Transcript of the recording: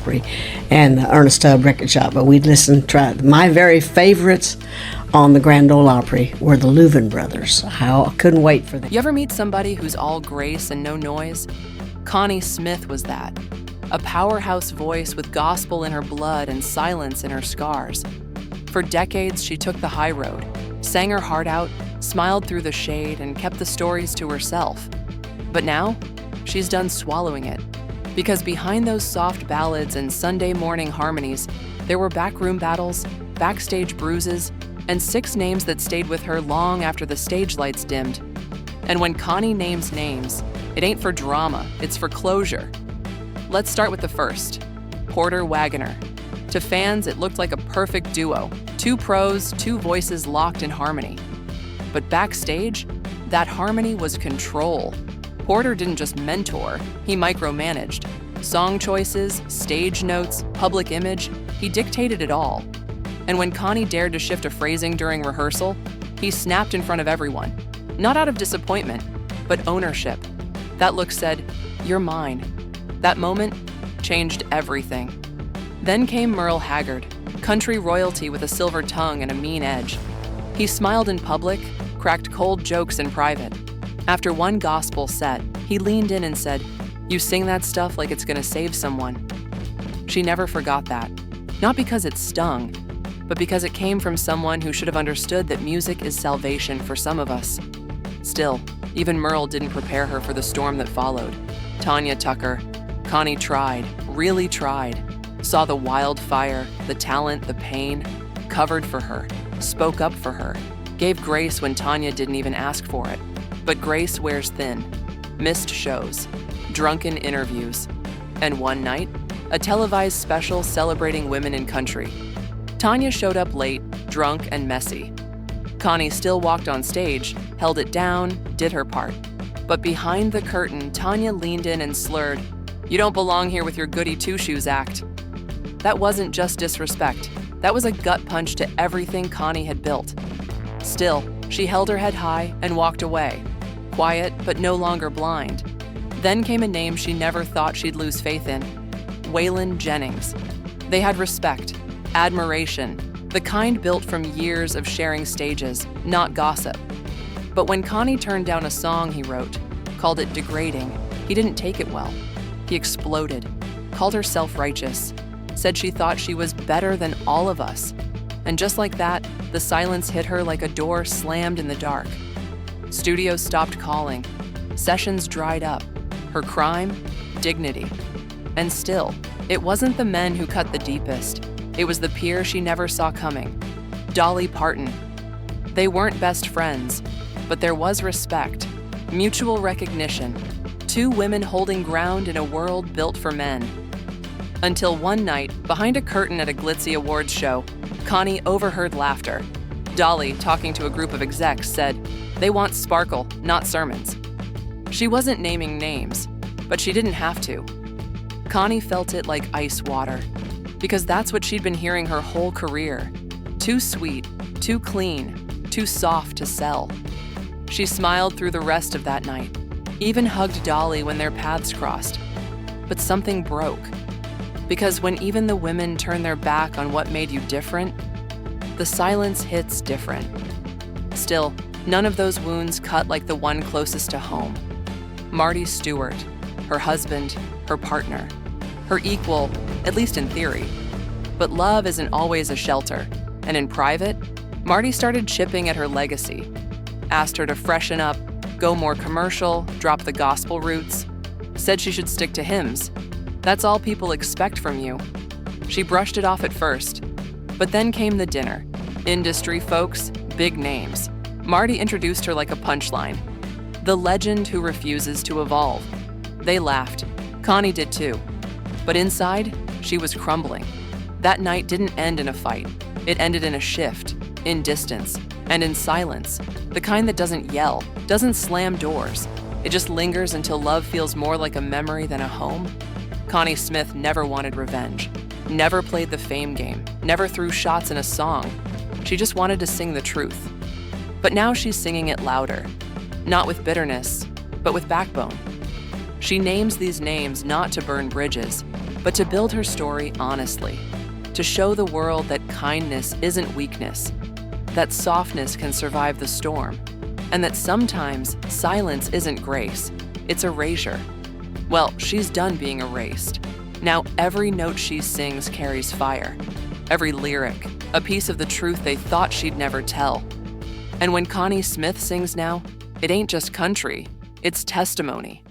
Opry and the Ernest Tubb Record Shop, but we'd listen, try. My very favorites on the Grand Ole Opry were the Louvin brothers. I couldn't wait for them. You ever meet somebody who's all grace and no noise? Connie Smith was that. A powerhouse voice with gospel in her blood and silence in her scars. For decades, she took the high road, sang her heart out, smiled through the shade, and kept the stories to herself. But now, she's done swallowing it. Because behind those soft ballads and Sunday morning harmonies, there were backroom battles, backstage bruises, and 6 names that stayed with her long after the stage lights dimmed. And when Connie names names, it ain't for drama, it's for closure. Let's start with the first, Porter Wagoner. To fans, it looked like a perfect duo, 2 pros, 2 voices locked in harmony. But backstage, that harmony was control. Porter didn't just mentor, he micromanaged. Song choices, stage notes, public image, he dictated it all. And when Connie dared to shift a phrasing during rehearsal, he snapped in front of everyone. Not out of disappointment, but ownership. That look said, "You're mine." That moment changed everything. Then came Merle Haggard, country royalty with a silver tongue and a mean edge. He smiled in public, cracked cold jokes in private. After one gospel set, he leaned in and said, "You sing that stuff like it's gonna save someone." She never forgot that. Not because it stung, but because it came from someone who should have understood that music is salvation for some of us. Still, even Merle didn't prepare her for the storm that followed. Tanya Tucker. Connie tried, really tried. Saw the wildfire, the talent, the pain, covered for her, spoke up for her, gave grace when Tanya didn't even ask for it. But grace wears thin. Missed shows, drunken interviews, and one night, a televised special celebrating women in country. Tanya showed up late, drunk and messy. Connie still walked on stage, held it down, did her part. But behind the curtain, Tanya leaned in and slurred, "You don't belong here with your goody two-shoes act." That wasn't just disrespect. That was a gut punch to everything Connie had built. Still, she held her head high and walked away, quiet but no longer blind. Then came a name she never thought she'd lose faith in, Waylon Jennings. They had respect, admiration, the kind built from years of sharing stages, not gossip. But when Connie turned down a song he wrote, called it degrading, he didn't take it well. He exploded, called her self-righteous, said she thought she was better than all of us. And just like that, the silence hit her like a door slammed in the dark. Studios stopped calling. Sessions dried up. Her crime? Dignity. And still, it wasn't the men who cut the deepest. It was the peer she never saw coming. Dolly Parton. They weren't best friends, but there was respect, mutual recognition, 2 women holding ground in a world built for men. Until one night, behind a curtain at a glitzy awards show, Connie overheard laughter. Dolly, talking to a group of execs, said, "They want sparkle, not sermons." She wasn't naming names, but she didn't have to. Connie felt it like ice water, because that's what she'd been hearing her whole career. Too sweet, too clean, too soft to sell. She smiled through the rest of that night, even hugged Dolly when their paths crossed. But something broke. Because when even the women turn their back on what made you different, the silence hits different. Still, none of those wounds cut like the one closest to home. Marty Stuart, her husband, her partner, her equal, at least in theory. But love isn't always a shelter, and in private, Marty started chipping at her legacy. Asked her to freshen up, go more commercial, drop the gospel roots. Said she should stick to hymns. That's all people expect from you. She brushed it off at first, but then came the dinner. Industry folks, big names. Marty introduced her like a punchline. The legend who refuses to evolve. They laughed. Connie did too. But inside, she was crumbling. That night didn't end in a fight. It ended in a shift, in distance, and in silence. The kind that doesn't yell, doesn't slam doors. It just lingers until love feels more like a memory than a home. Connie Smith never wanted revenge, never played the fame game, never threw shots in a song. She just wanted to sing the truth. But now she's singing it louder, not with bitterness, but with backbone. She names these names not to burn bridges, but to build her story honestly, to show the world that kindness isn't weakness, that softness can survive the storm, and that sometimes silence isn't grace, it's erasure. Well, she's done being erased. Now every note she sings carries fire. Every lyric, a piece of the truth they thought she'd never tell. And when Connie Smith sings now, it ain't just country, it's testimony.